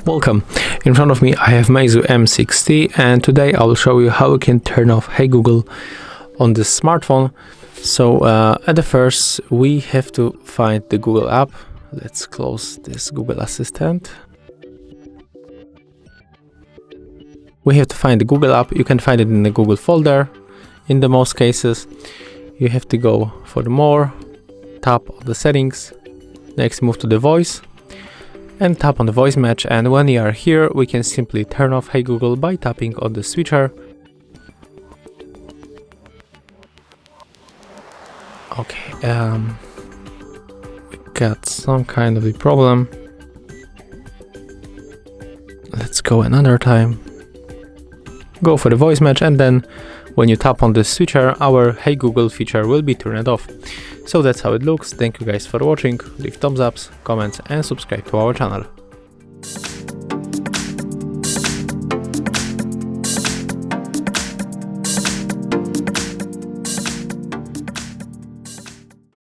Welcome. In front of me I have MEIZU M6T, and today I will show you how you can turn off Hey Google on this smartphone. So at the first we have to find the Google app. Let's close this Google Assistant. We have to find the Google app. You can find it in the Google folder in the most cases. You have to go for the more, tap on the settings, next move to the voice and tap on the voice match, and when you are here we can simply turn off Hey Google by tapping on the switcher. Okay, we got some kind of a problem. Let's go another time. Go for the voice match, and then when you tap on the switcher, our Hey Google feature will be turned off. So that's how it looks. Thank you guys for watching. Leave thumbs ups, comments and subscribe to our channel.